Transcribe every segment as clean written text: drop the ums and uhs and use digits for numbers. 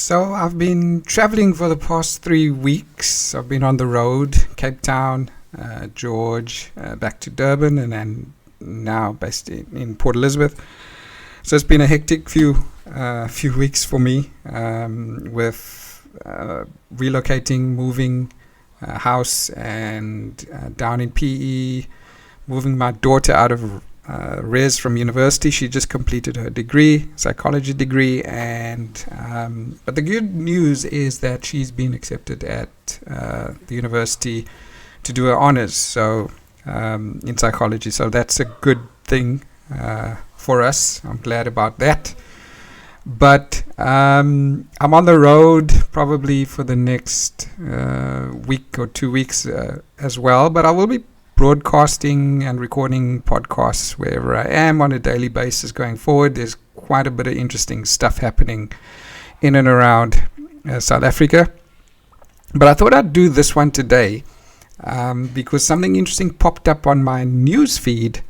So I've been traveling for the past 3 weeks. I've been on the road, Cape Town, George, back to Durban, and then now based in Port Elizabeth. So it's been a hectic few weeks for me, with relocating, moving house, and down in PE, moving my daughter out of res from university. She just completed her degree, psychology degree, and but the good news is that she's been accepted at the university to do her honors, so in psychology. So that's a good thing for us. I'm glad about that. But I'm on the road probably for the next week or 2 weeks as well, but I will be broadcasting and recording podcasts wherever I am on a daily basis going forward. There's quite a bit of interesting stuff happening in and around South Africa. But I thought I'd do this one today because something interesting popped up on my news feed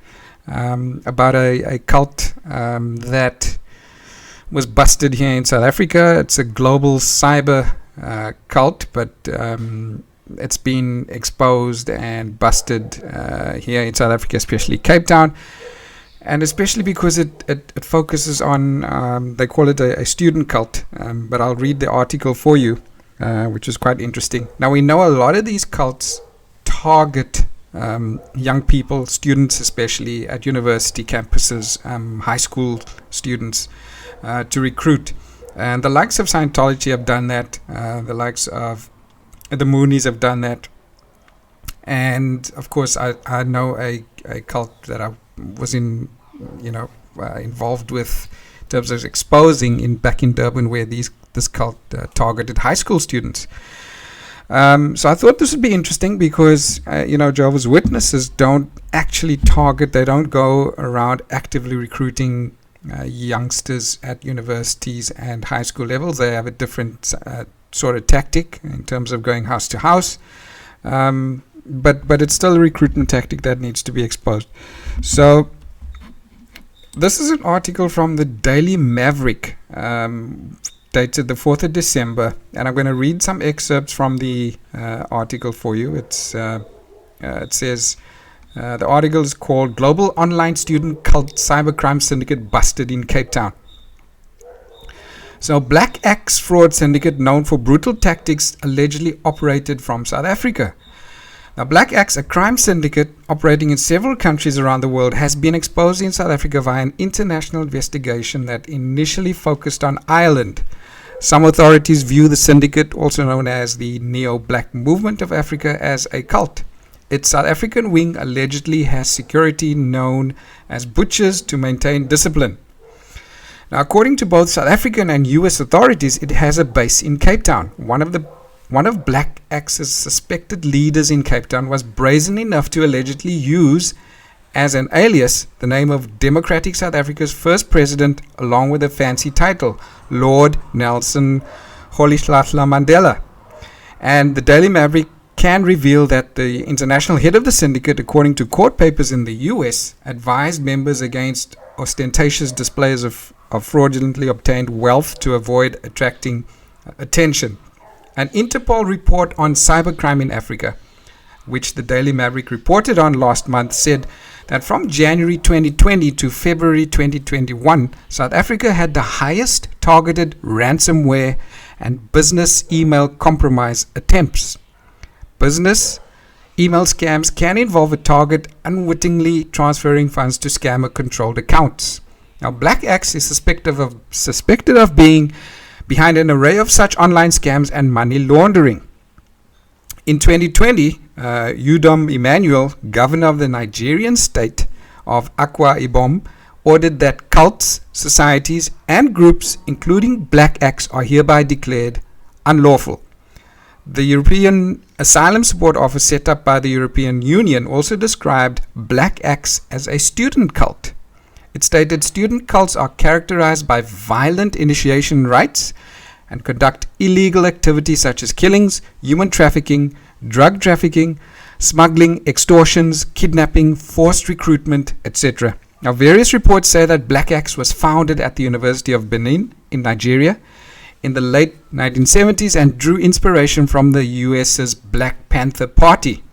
about a cult that was busted here in South Africa. It's a global cyber cult, but it's been exposed and busted here in South Africa, especially Cape Town, and especially because it focuses on, they call it a student cult, but I'll read the article for you, which is quite interesting. Now, we know a lot of these cults target young people, students especially, at university campuses, high school students, to recruit. And the likes of Scientology have done that, the likes of the Moonies have done that, and of course I know a cult that I was involved with in terms of exposing back in Durban, where this cult targeted high school students. So I thought this would be interesting because Jehovah's Witnesses don't actually target, they don't go around actively recruiting youngsters at universities and high school levels. They have a different sort of tactic in terms of going house to house, but it's still a recruitment tactic that needs to be exposed. So this is an article from the Daily Maverick, dated the 4th of December, and I'm going to read some excerpts from the article for you. It says the article is called "Global Online Student Cult Cybercrime Syndicate Busted in Cape Town." So, Black Axe fraud syndicate known for brutal tactics allegedly operated from South Africa. Now, Black Axe, a crime syndicate operating in several countries around the world, has been exposed in South Africa via an international investigation that initially focused on Ireland. Some authorities view the syndicate, also known as the Neo-Black Movement of Africa, as a cult. Its South African wing allegedly has security known as butchers to maintain discipline. Now, according to both South African and US authorities, it has a base in Cape Town. One of Black Axe's suspected leaders in Cape Town was brazen enough to allegedly use as an alias the name of Democratic South Africa's first president, along with a fancy title, Lord Nelson Rolihlahla Mandela. And the Daily Maverick can reveal that the international head of the syndicate, according to court papers in the US, advised members against ostentatious displays of fraudulently obtained wealth to avoid attracting attention. An Interpol report on cybercrime in Africa, which the Daily Maverick reported on last month, said that from January 2020 to February 2021, South Africa had the highest targeted ransomware and business email compromise attempts. Business email scams can involve a target unwittingly transferring funds to scammer-controlled accounts. Now, Black Axe is suspected of being behind an array of such online scams and money laundering. In 2020, Udom Emmanuel, governor of the Nigerian state of Akwa Ibom, ordered that cults, societies, and groups, including Black Axe, are hereby declared unlawful. The European Asylum Support Office, set up by the European Union, also described Black Axe as a student cult. It stated student cults are characterized by violent initiation rites and conduct illegal activities such as killings, human trafficking, drug trafficking, smuggling, extortions, kidnapping, forced recruitment, etc. Now, various reports say that Black Axe was founded at the University of Benin in Nigeria in the late 1970s and drew inspiration from the US's Black Panther Party.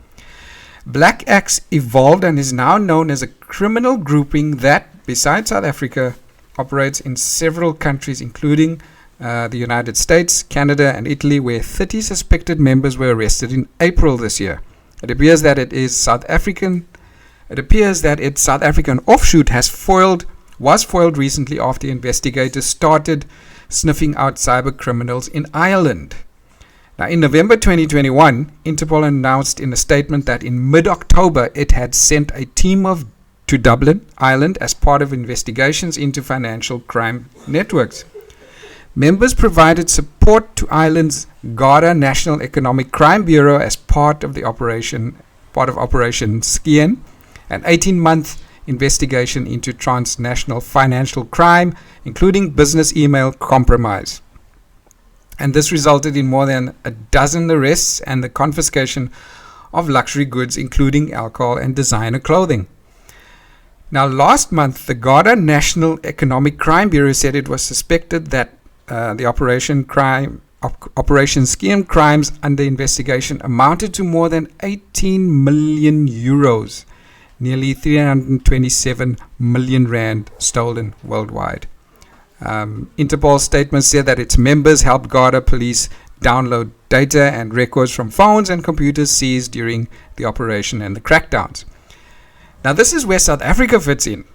Black Axe evolved and is now known as a criminal grouping that, besides South Africa, operates in several countries, including the United States, Canada, and Italy, where 30 suspected members were arrested in April this year. It appears that its South African offshoot was foiled recently after investigators started sniffing out cyber criminals in Ireland. Now, in November 2021, Interpol announced in a statement that in mid-October it had sent a team to Dublin, Ireland, as part of investigations into financial crime networks. Members provided support to Ireland's Garda National Economic Crime Bureau as part of Operation Skian, an 18-month investigation into transnational financial crime, including business email compromise. And this resulted in more than a dozen arrests and the confiscation of luxury goods, including alcohol and designer clothing. Now, last month, the Garda National Economic Crime Bureau said it was suspected that the Operation Skian crimes under investigation amounted to more than 18 million euros, nearly 327 million rand stolen worldwide. Interpol's statement said that its members helped Garda police download data and records from phones and computers seized during the operation and the crackdowns. Now, this is where South Africa fits in.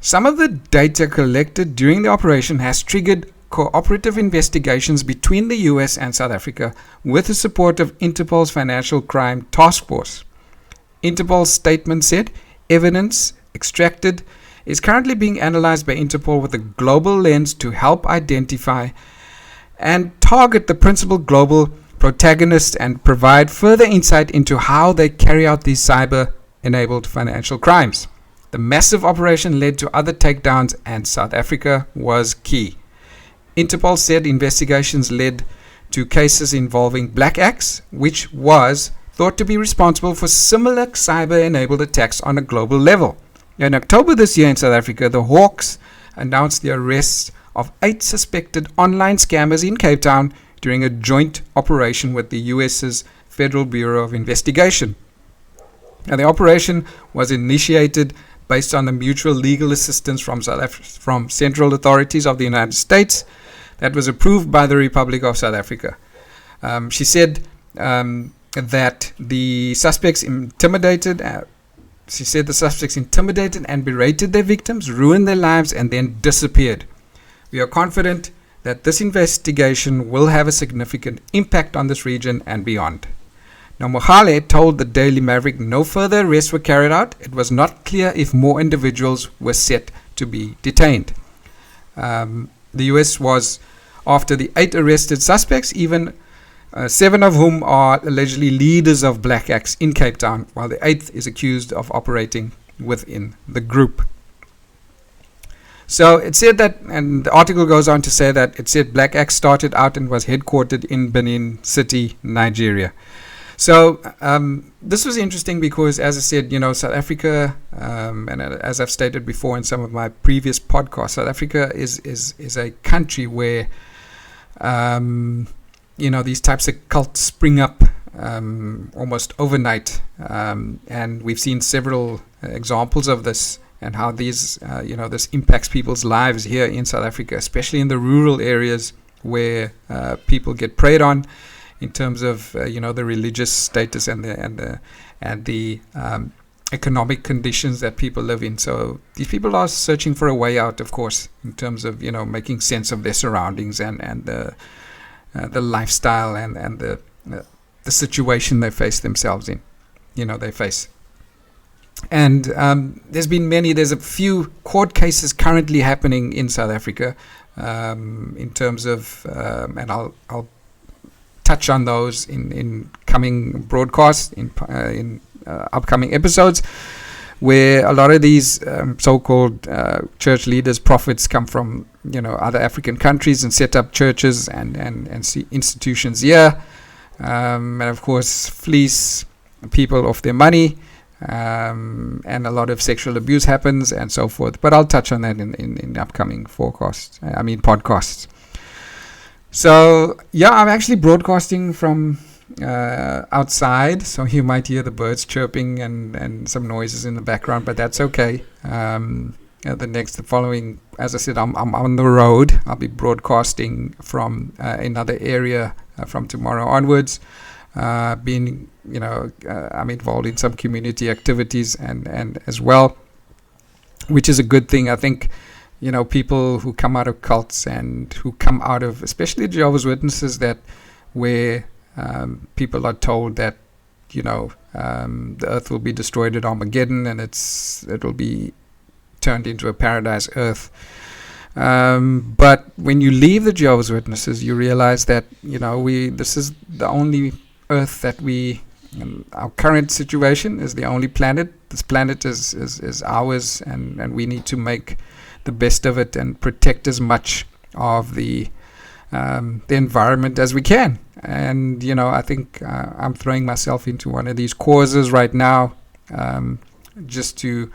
Some of the data collected during the operation has triggered cooperative investigations between the US and South Africa with the support of Interpol's Financial Crime Task Force. Interpol's statement said evidence extracted is currently being analyzed by Interpol with a global lens to help identify and target the principal global protagonists and provide further insight into how they carry out these cyber-enabled financial crimes. The massive operation led to other takedowns, and South Africa was key. Interpol said investigations led to cases involving Black Axe, which was thought to be responsible for similar cyber-enabled attacks on a global level. In October this year in South Africa, the Hawks announced the arrests of 8 suspected online scammers in Cape Town during a joint operation with the US's Federal Bureau of Investigation. Now, the operation was initiated based on the mutual legal assistance from central authorities of the United States that was approved by the Republic of South Africa. She said that the suspects intimidated and berated their victims, ruined their lives, and then disappeared. We are confident that this investigation will have a significant impact on this region and beyond. Now, Mohale told the Daily Maverick no further arrests were carried out. It was not clear if more individuals were set to be detained. The US was after the 8 arrested suspects, even 7 of whom are allegedly leaders of Black Axe in Cape Town, while the 8th is accused of operating within the group. So it said that, and the article goes on to say that it said Black Axe started out and was headquartered in Benin City, Nigeria. So this was interesting because, as I said, South Africa, and as I've stated before in some of my previous podcasts, South Africa is a country where these types of cults spring up almost overnight, and we've seen several examples of this and how these this impacts people's lives here in South Africa, especially in the rural areas where people get preyed on in terms of the religious status and the economic conditions that people live in. So these people are searching for a way out, of course, in terms of making sense of their surroundings and the lifestyle and the situation they face themselves in. And there's a few court cases currently happening in South Africa in terms of, and I'll touch on those in coming broadcasts, in upcoming episodes, where a lot of these so-called church leaders, prophets, come from other African countries and set up churches and see institutions here, and of course fleece people of their money, and a lot of sexual abuse happens and so forth. But I'll touch on that in upcoming podcasts. So yeah, I'm actually broadcasting from outside, so you might hear the birds chirping and some noises in the background, but that's okay. The following, as I said, I'm on the road. I'll be broadcasting from another area from tomorrow onwards. I'm involved in some community activities and as well, which is a good thing. I think, people who come out of cults and who come out of, especially Jehovah's Witnesses, that where people are told that, the earth will be destroyed at Armageddon and it'll be turned into a paradise earth. But when you leave the Jehovah's Witnesses, you realize that, this is the only earth that our current situation is the only planet. This planet is ours, and we need to make the best of it and protect as much of the environment as we can. And I think I'm throwing myself into one of these causes right now, just to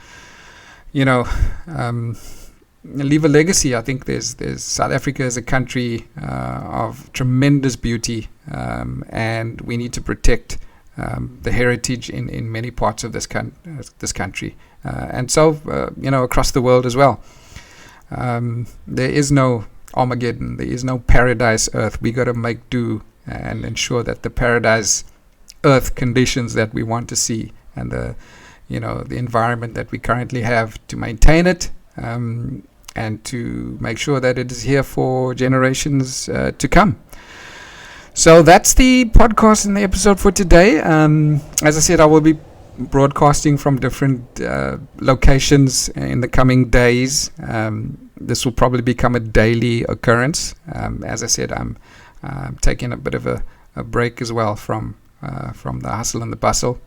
leave a legacy. I think there's South Africa is a country of tremendous beauty, and we need to protect the heritage in many parts of this country, and so across the world as well. There is no Armageddon. There is no paradise earth. We got to make do and ensure that the paradise earth conditions that we want to see, and the environment that we currently have, to maintain it, and to make sure that it is here for generations to come. So that's the podcast and the episode for today. As I said, I will be broadcasting from different locations in the coming days. This will probably become a daily occurrence. As I said, I'm taking a bit of a break as well from the hustle and the bustle,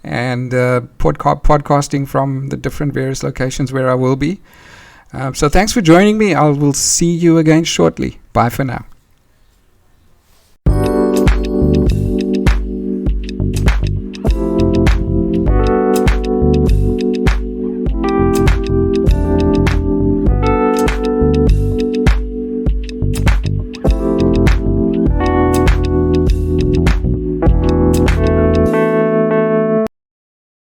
and podcasting from the different various locations where I will be. So thanks for joining me. I will see you again shortly. Bye for now.